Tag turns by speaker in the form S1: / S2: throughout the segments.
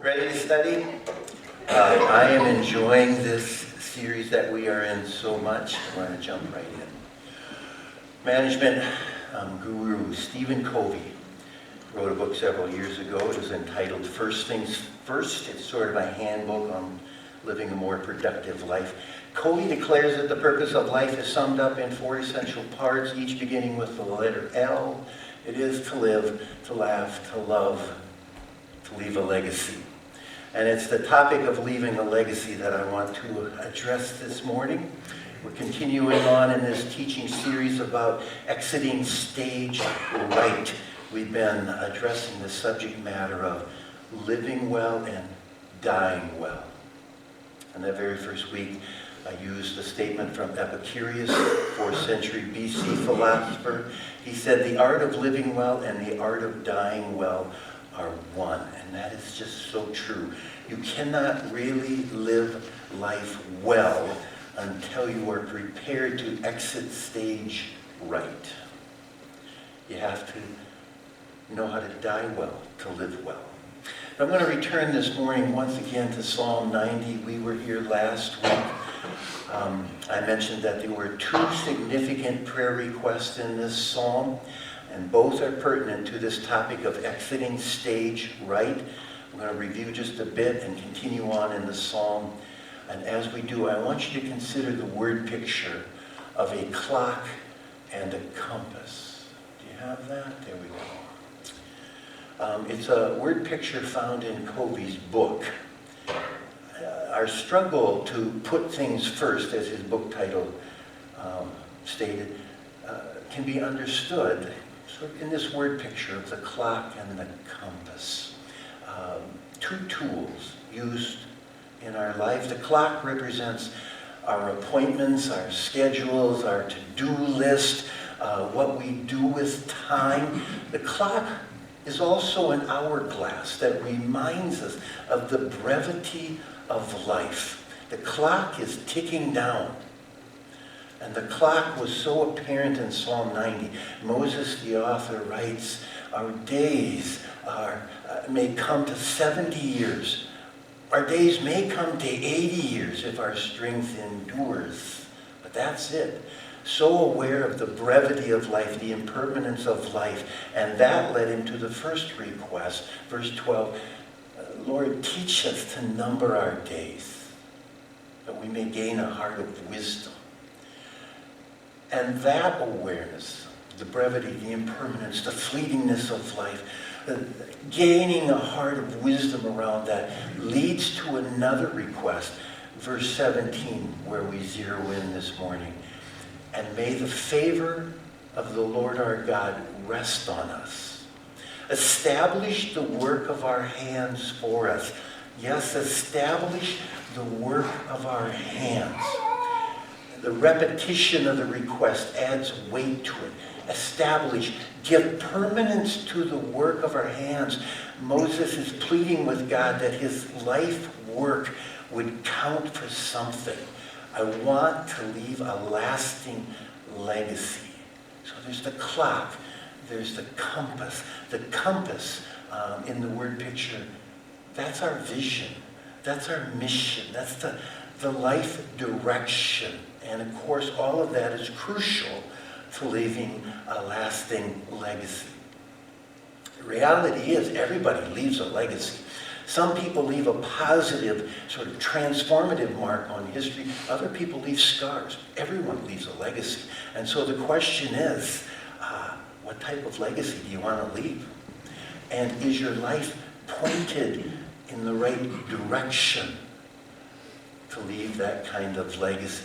S1: Ready to study? I am enjoying this series that we are in so much. We're going to jump right in. Management guru Stephen Covey wrote a book several years ago. It is entitled First Things First. It's sort of a handbook on living a more productive life. Covey declares that the purpose of life is summed up in 4 essential parts, each beginning with the letter L. It is to live, to laugh, to love, to leave a legacy. And it's the topic of leaving a legacy that I want to address this morning. We're continuing on in this teaching series about exiting stage right. We've been addressing the subject matter of living well and dying well. And that very first week, I used a statement from Epicurus, 4th century BC philosopher. He said, the art of living well and the art of dying well are one. And that is just so true. You cannot really live life well until you are prepared to exit stage right. You have to know how to die well, to live well. I'm going to return this morning once again to Psalm 90. We were here last week. I mentioned that there were 2 significant prayer requests in this psalm, and both are pertinent to this topic of exiting stage right. We're going to review just a bit and continue on in the psalm. And as we do, I want you to consider the word picture of a clock and a compass. Do you have that? There we go. It's a word picture found in Covey's book. Our struggle to put things first, as his book title stated, can be understood in this word picture of the clock and the compass. 2 tools used in our life. The clock represents our appointments, our schedules, our to-do list, what we do with time. The clock is also an hourglass that reminds us of the brevity of life. The clock is ticking down. And the clock was so apparent in Psalm 90. Moses, the author, writes, our days may come to 70 years. Our days may come to 80 years if our strength endures. But that's it. So aware of the brevity of life, the impermanence of life. And that led him to the first request, verse 12. Lord, teach us to number our days, that we may gain a heart of wisdom. And that awareness, the brevity, the impermanence, the fleetingness of life, gaining a heart of wisdom around that leads to another request, verse 17, where we zero in this morning. And may the favor of the Lord our God rest on us. Establish the work of our hands for us. Yes, establish the work of our hands. The repetition of the request adds weight to it. Establish, give permanence to the work of our hands. Moses is pleading with God that his life work would count for something. I want to leave a lasting legacy. So there's the clock, there's the compass. The compass in the word picture, that's our vision, that's our mission, that's the life direction. And of course, all of that is crucial to leaving a lasting legacy. The reality is everybody leaves a legacy. Some people leave a positive, sort of transformative mark on history. Other people leave scars. Everyone leaves a legacy. And so the question is, what type of legacy do you want to leave? And is your life pointed in the right direction to leave that kind of legacy?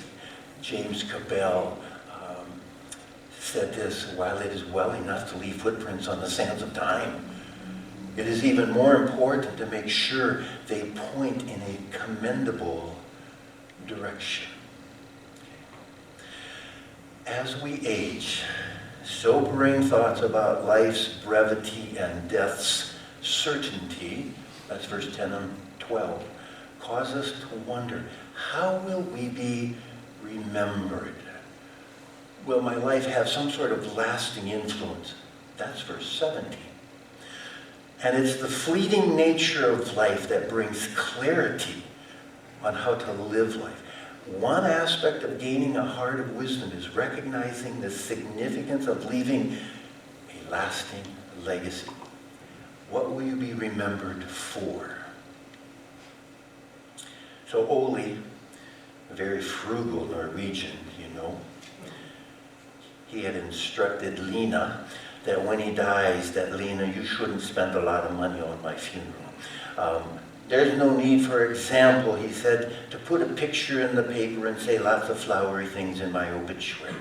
S1: James Cabell said this, while it is well enough to leave footprints on the sands of time, it is even more important to make sure they point in a commendable direction. As we age, sobering thoughts about life's brevity and death's certainty, that's verse 10 and 12, cause us to wonder, how will we be remembered? Will my life have some sort of lasting influence? That's verse 17. And it's the fleeting nature of life that brings clarity on how to live life. One aspect of gaining a heart of wisdom is recognizing the significance of leaving a lasting legacy. What will you be remembered for? So Ole, a very frugal Norwegian, he had instructed Lena that when he dies, that Lena, you shouldn't spend a lot of money on my funeral. There's no need, for example, he said, to put a picture in the paper and say lots of flowery things in my obituary.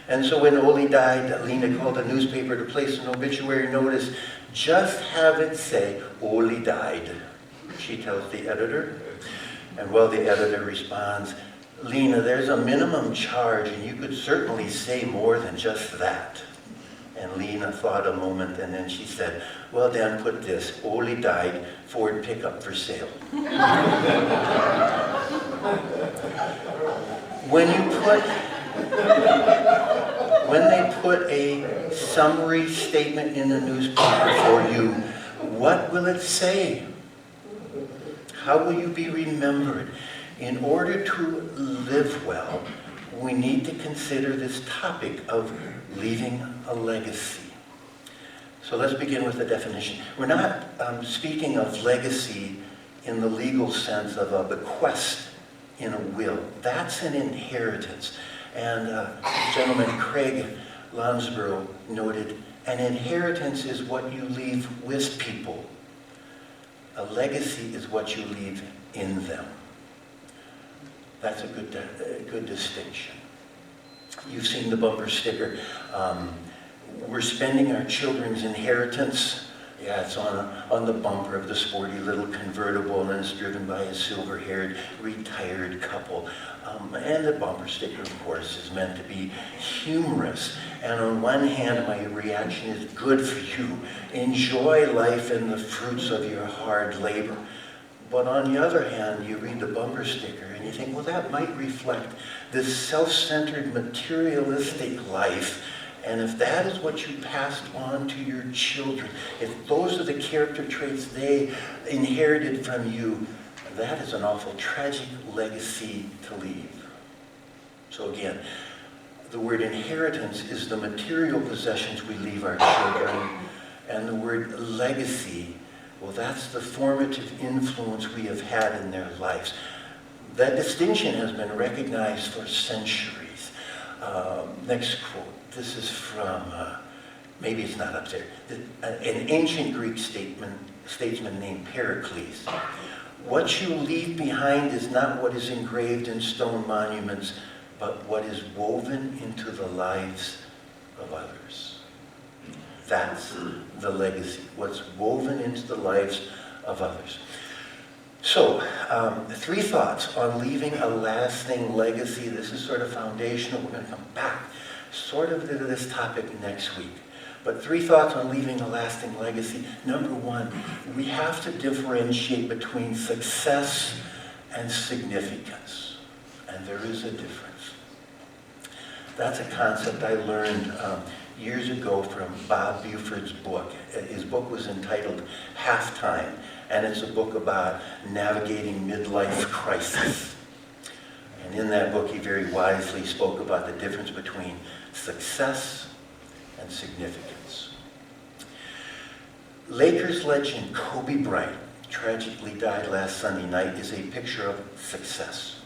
S1: And so when Ole died, Lena called a newspaper to place an obituary notice. Just have it say, Ole died, she tells the editor. And well, the editor responds, Lena, there's a minimum charge, and you could certainly say more than just that. And Lena thought a moment, and then she said, well, then put this, Ole died, Ford pickup for sale. When they put a summary statement in the newspaper for you, what will it say? How will you be remembered? In order to live well, we need to consider this topic of leaving a legacy. So let's begin with the definition. We're not speaking of legacy in the legal sense of a bequest in a will. That's an inheritance. And gentleman Craig Lansborough noted, an inheritance is what you leave with people. A legacy is what you leave in them. That's a good distinction. You've seen the bumper sticker. We're spending our children's inheritance. Yeah, it's on the bumper of the sporty little convertible, and it's driven by a silver-haired retired couple. And the bumper sticker, of course, is meant to be humorous. And on one hand, my reaction is good for you. Enjoy life and the fruits of your hard labor. But on the other hand, you read the bumper sticker and you think, well, that might reflect this self-centered, materialistic life. And if that is what you passed on to your children, if those are the character traits they inherited from you, that is an awful tragic legacy to leave. So again, the word inheritance is the material possessions we leave our children, and the word legacy, well, that's the formative influence we have had in their lives. That distinction has been recognized for centuries. Next quote. This is from, maybe it's not up there, an ancient Greek statesman named Pericles. What you leave behind is not what is engraved in stone monuments, but what is woven into the lives of others. That's the legacy, what's woven into the lives of others. So, 3 thoughts on leaving a lasting legacy. This is sort of foundational. We're going to come back sort of to this topic next week. But 3 thoughts on leaving a lasting legacy. Number 1, we have to differentiate between success and significance. And there is a difference. That's a concept I learned years ago from Bob Buford's book. His book was entitled Halftime, and it's a book about navigating midlife crisis. And in that book, he very wisely spoke about the difference between success and significance. Lakers legend Kobe Bryant tragically died last Sunday night is a picture of success.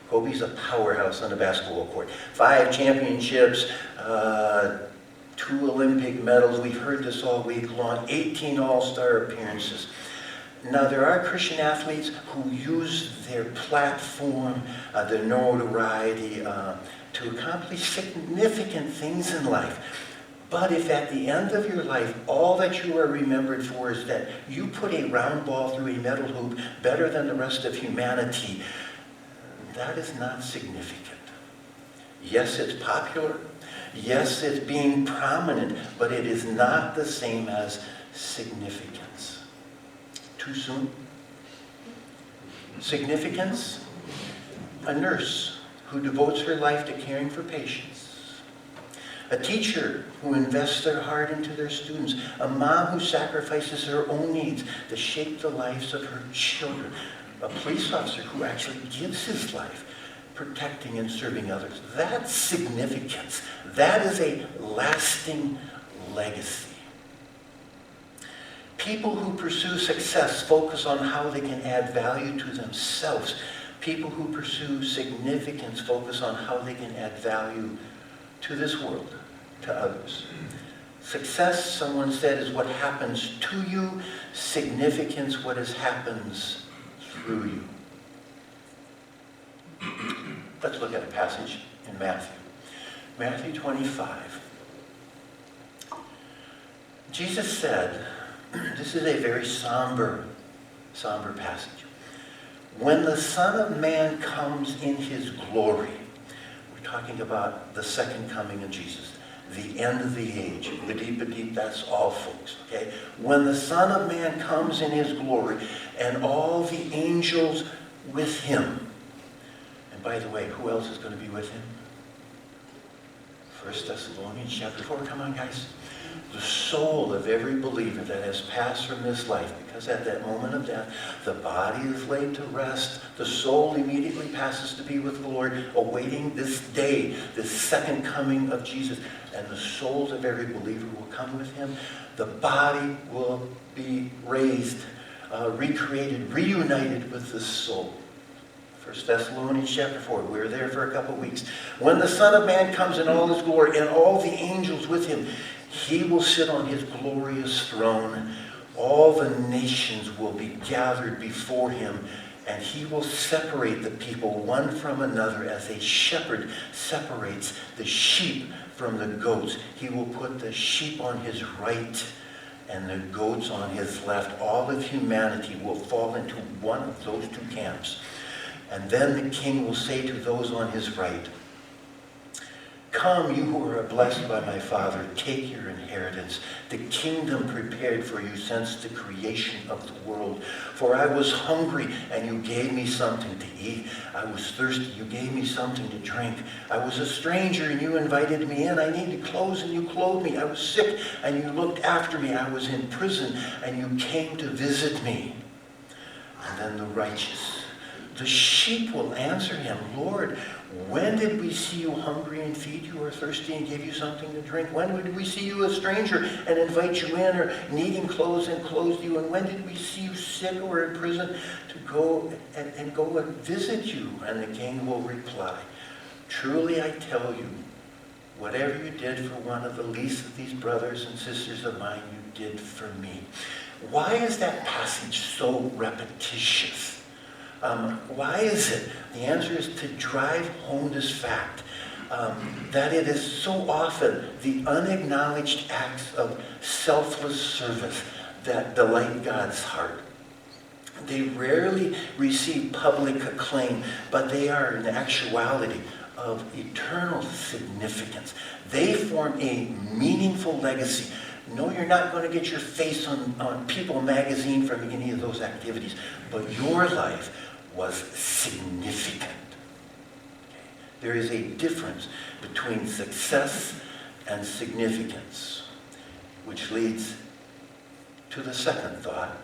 S1: Kobe's a powerhouse on the basketball court. 5 championships, 2 Olympic medals. We've heard this all week long. 18 all-star appearances. Now, there are Christian athletes who use their platform, their notoriety, to accomplish significant things in life. But if at the end of your life, all that you are remembered for is that you put a round ball through a metal hoop better than the rest of humanity, that is not significant. Yes, it's popular. Yes, it's being prominent, but it is not the same as significance. Too soon? Significance? A nurse who devotes her life to caring for patients. A teacher who invests their heart into their students. A mom who sacrifices her own needs to shape the lives of her children. A police officer who actually gives his life protecting and serving others. That's significance. That is a lasting legacy. People who pursue success focus on how they can add value to themselves. People who pursue significance focus on how they can add value to this world, to others. Success, someone said, is what happens to you. Significance, what happens through you. Let's look at a passage in Matthew. Matthew 25. Jesus said, this is a very somber passage. When the Son of Man comes in his glory, we're talking about the second coming of Jesus, the end of the age. Ba-deep, that's all, folks, okay? When the Son of Man comes in his glory and all the angels with him. And by the way, who else is going to be with him? 1 Thessalonians chapter 4. Come on, guys. The soul of every believer that has passed from this life, because at that moment of death, the body is laid to rest. The soul immediately passes to be with the Lord, awaiting this day, this second coming of Jesus. And the souls of every believer will come with him. The body will be raised, recreated, reunited with the soul. 1 Thessalonians chapter 4. We were there for a couple weeks. When the Son of Man comes in all his glory and all the angels with him, he will sit on his glorious throne. All the nations will be gathered before him, and he will separate the people one from another as a shepherd separates the sheep from the goats. He will put the sheep on his right and the goats on his left. All of humanity will fall into one of those two camps. And then the king will say to those on his right, "Come, you who are blessed by my Father, take your inheritance, the kingdom prepared for you since the creation of the world. For I was hungry, and you gave me something to eat. I was thirsty, you gave me something to drink. I was a stranger, and you invited me in. I needed clothes, and you clothed me. I was sick, and you looked after me. I was in prison, and you came to visit me." And then the righteous, the sheep, will answer him, "Lord, when did we see you hungry and feed you, or thirsty and give you something to drink? When did we see you a stranger and invite you in, or needing clothes and clothe you? And when did we see you sick or in prison to go and visit you?" And the king will reply, "Truly I tell you, whatever you did for one of the least of these brothers and sisters of mine, you did for me." Why is that passage so repetitious? Why is it? The answer is to drive home this fact that it is so often the unacknowledged acts of selfless service that delight God's heart. They rarely receive public acclaim, but they are in actuality of eternal significance. They form a meaningful legacy. No, you're not going to get your face on People magazine from any of those activities, but your life was significant. There is a difference between success and significance, which leads to the second thought.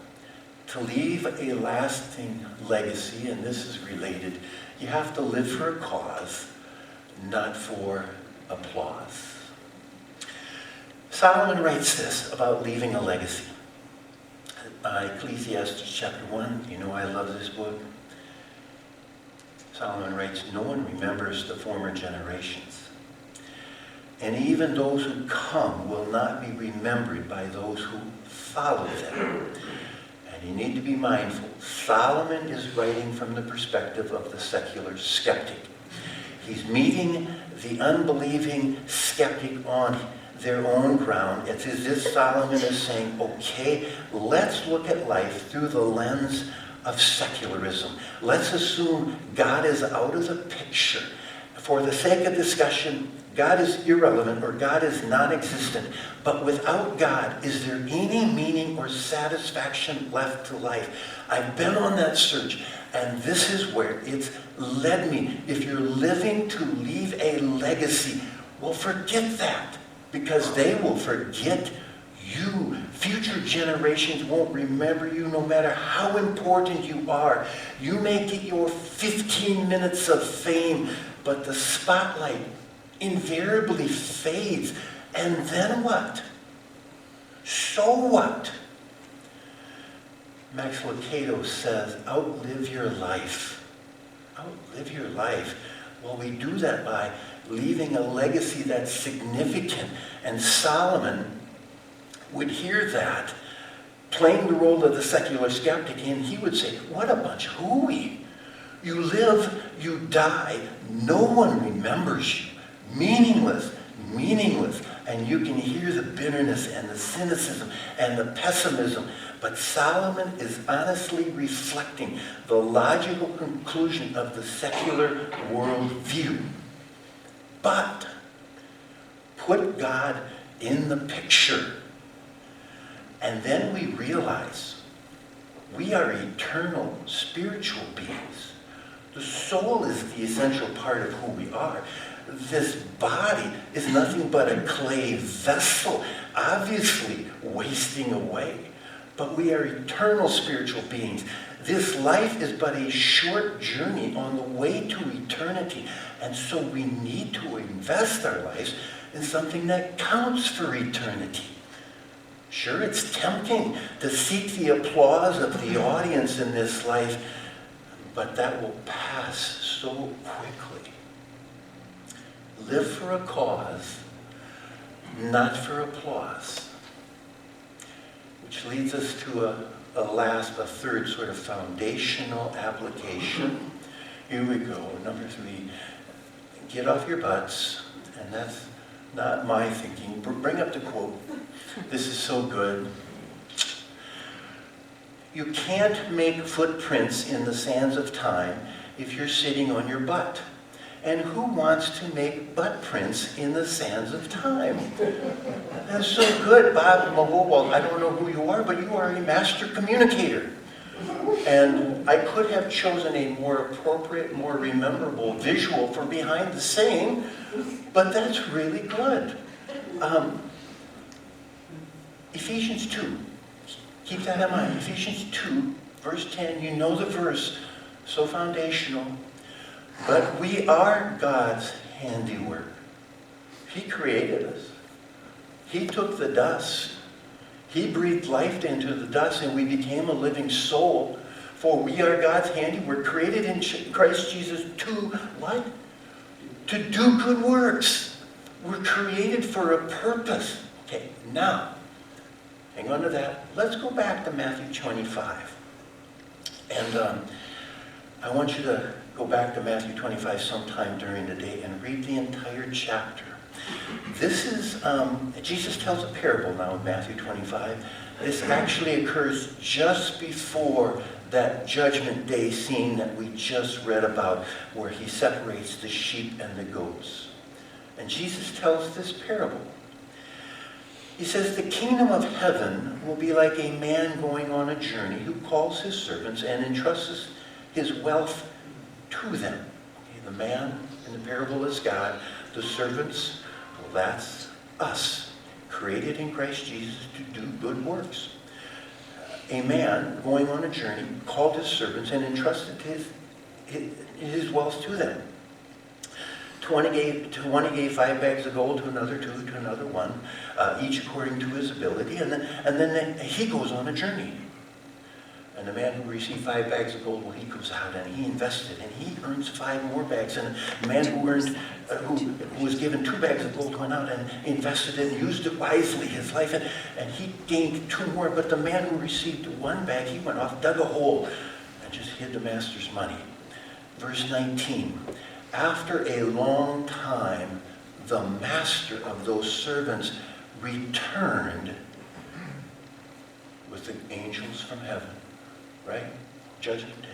S1: To leave a lasting legacy, and this is related, you have to live for a cause, not for applause. Solomon writes this about leaving a legacy. Ecclesiastes chapter 1, you know I love this book. Solomon writes, "No one remembers the former generations, and even those who come will not be remembered by those who follow them." And you need to be mindful. Solomon is writing from the perspective of the secular skeptic. He's meeting the unbelieving skeptic on their own ground. It's as if Solomon is saying, okay, let's look at life through the lens of secularism. Let's assume God is out of the picture. For the sake of discussion, God is irrelevant or God is non-existent. But without God, is there any meaning or satisfaction left to life? I've been on that search, and this is where it's led me. If you're living to leave a legacy, well, forget that. because they will forget you. Future generations won't remember you no matter how important you are. You may get your 15 minutes of fame, but the spotlight invariably fades. And then what? So what? Max Lucado says, outlive your life. Outlive your life. Well, we do that by leaving a legacy that's significant. And Solomon would hear that, playing the role of the secular skeptic, and he would say, what a bunch of hooey. You live, you die, no one remembers you. Meaningless, meaningless. And you can hear the bitterness and the cynicism and the pessimism. But Solomon is honestly reflecting the logical conclusion of the secular worldview. But put God in the picture. And then we realize we are eternal spiritual beings. The soul is the essential part of who we are. This body is nothing but a clay vessel, obviously wasting away. But we are eternal spiritual beings. This life is but a short journey on the way to eternity. And so we need to invest our lives in something that counts for eternity. Sure, it's tempting to seek the applause of the audience in this life, but that will pass so quickly. Live for a cause, not for applause. Which leads us to a third sort of foundational application. Here we go, number 3. Get off your butts, and that's not my thinking. Bring up the quote. This is so good. You can't make footprints in the sands of time if you're sitting on your butt. And who wants to make butt prints in the sands of time? That's so good, Bob Mawowal. I don't know who you are, but you are a master communicator. And I could have chosen a more appropriate, more memorable visual for behind the saying, but that's really good. Ephesians 2. Keep that in mind. Ephesians 2, verse 10. You know the verse. So foundational. But we are God's handiwork. He created us. He took the dust. He breathed life into the dust, and we became a living soul. For we are God's handiwork, created in Christ Jesus to what? To do good works. We're created for a purpose. Okay, now, hang on to that. Let's go back to Matthew 25. And I want you to go back to Matthew 25 sometime during the day and read the entire chapter. This is, Jesus tells a parable now in Matthew 25. This actually occurs just before that judgment day scene that we just read about, where he separates the sheep and the goats. And Jesus tells this parable. He says, the kingdom of heaven will be like a man going on a journey who calls his servants and entrusts his wealth to them. Okay, the man in the parable is God. The servants, well, that's us, created in Christ Jesus to do good works. A man going on a journey called his servants and entrusted his wealth to them. To one he gave 5 bags of gold, to another 2, to another 1, each according to his ability. And then he goes on a journey. And the man who received 5 bags of gold, well, he goes out and he invested, and he earns 5 more bags. And the man who was given 2 bags of gold went out and invested it and used it wisely, his life, and he gained 2 more. But the man who received 1 bag, he went off, dug a hole, and just hid the master's money. Verse 19, after a long time, the master of those servants returned with the angels from heaven. Right? Judgment day.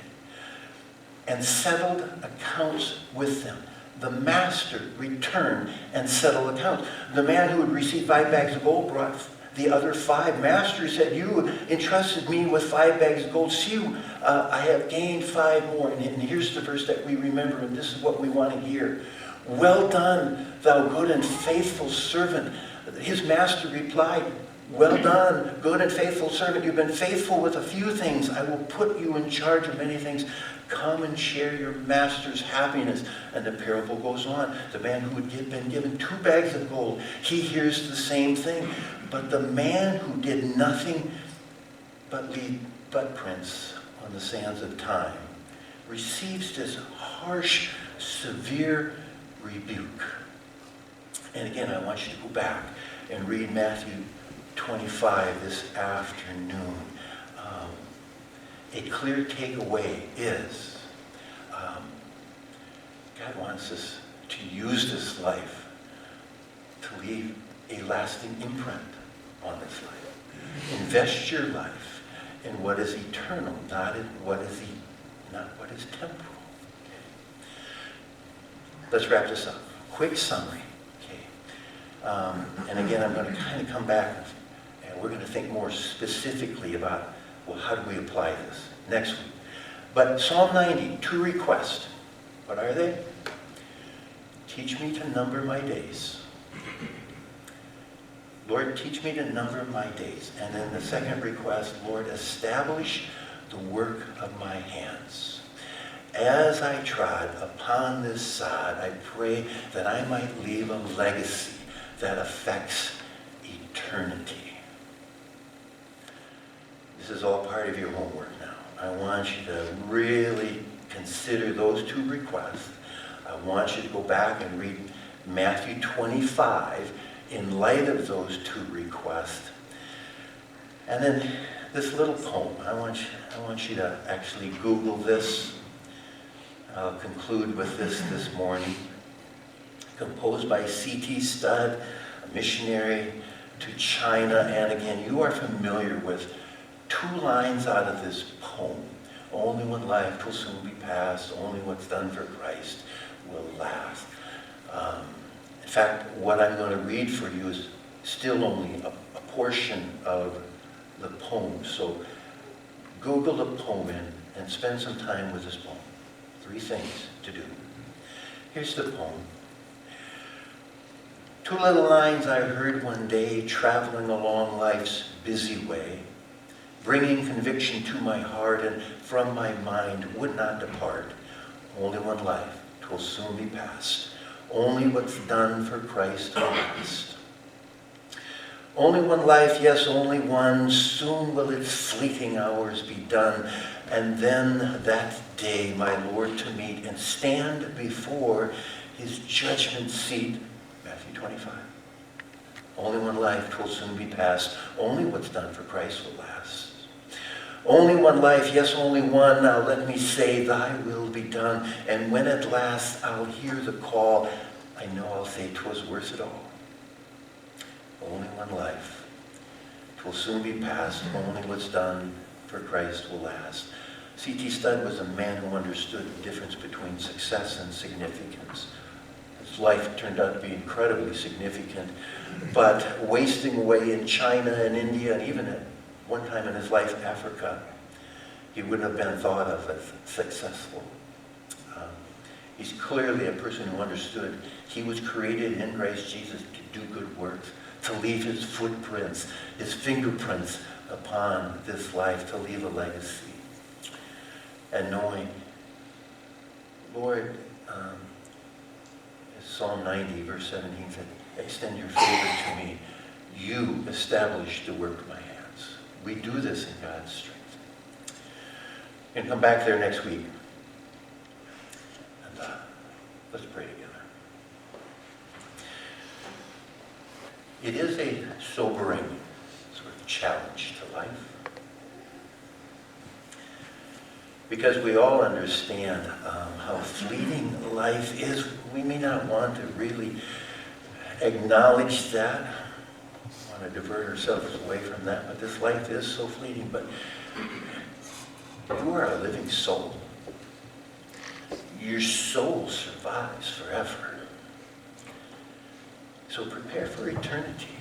S1: And settled accounts with them. The master returned and settled accounts. The man who had received 5 bags of gold brought the other 5. Master said, you entrusted me with 5 bags of gold. See, I have gained 5 more. And here's the verse that we remember, and this is what we want to hear. Well done, thou good and faithful servant. His master replied, "Well done, good and faithful servant. You've been faithful with a few things. I will put you in charge of many things. Come and share your master's happiness." And the parable goes on. The man who had been given 2 bags of gold, he hears the same thing. But the man who did nothing but leave footprints on the sands of time receives this harsh, severe rebuke. And again, I want you to go back and read Matthew 25 this afternoon. A clear takeaway is God wants us to use this life to leave a lasting imprint on this life. Invest your life in what is eternal, not what is temporal. Okay. Let's wrap this up. Quick summary. Okay. And again, I'm going to kind of come back and we're going to think more specifically about, well, how do we apply this next week? But Psalm 90, 2 requests. What are they? Teach me to number my days. Lord, teach me to number my days. And then the second request, Lord, establish the work of my hands. As I trod upon this sod, I pray that I might leave a legacy that affects eternity. This is all part of your homework now. I want you to really consider those 2 requests. I want you to go back and read Matthew 25 in light of those 2 requests. And then this little poem, I want you to actually Google this. I'll conclude with this morning. Composed by C.T. Studd, a missionary to China. And again, you are familiar with 2 lines out of this poem. Only one life will soon be past. Only what's done for Christ will last. In fact, what I'm going to read for you is still only a portion of the poem. So Google the poem and spend some time with this poem. 3 things to do. Here's the poem. 2 little lines I heard one day, traveling along life's busy way, bringing conviction to my heart and from my mind would not depart. Only one life, 'twill soon be past. Only what's done for Christ will last. Only one life, yes, only one. Soon will its fleeting hours be done. And then that day, my Lord to meet and stand before his judgment seat. Matthew 25. Only one life, 'twill soon be past. Only what's done for Christ will last. Only one life, yes, only one. Now let me say, thy will be done. And when at last I'll hear the call, I know I'll say 'twas worth it all. Only one life. 'Twill soon be past. Only what's done for Christ will last. C.T. Studd was a man who understood the difference between success and significance. His life turned out to be incredibly significant, but wasting away in China and India, and even at one time in his life, Africa, he wouldn't have been thought of as successful. He's clearly a person who understood he was created in Christ Jesus to do good works, to leave his footprints, his fingerprints upon this life, to leave a legacy. And knowing, Lord, as Psalm 90, verse 17 said, extend your favor to me. You establish the work of my hands. We do this in God's strength. And come back there next week. And let's pray together. It is a sobering sort of challenge to life. Because we all understand how fleeting life is. We may not want to really acknowledge that. We want to divert ourselves away from that. But this life is so fleeting. But you are a living soul. Your soul survives forever. So prepare for eternity.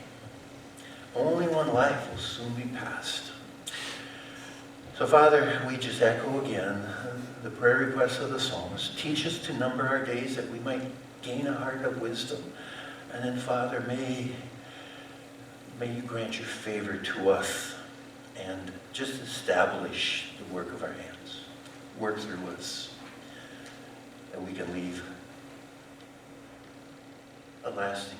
S1: Only one life will soon be past. So, Father, we just echo again the prayer requests of the psalmist. Teach us to number our days that we might gain a heart of wisdom. And then, Father, may may you grant your favor to us and just establish the work of our hands. Work through us, that we can leave a lasting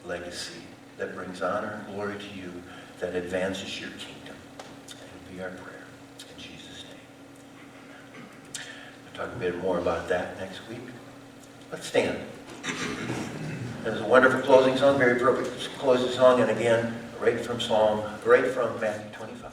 S1: legacy that brings honor and glory to you, that advances your kingdom. It'll be our prayer. In Jesus' name. We'll talk a bit more about that next week. Let's stand. There's a wonderful closing song, very appropriate closing song, and again, right from Matthew 25.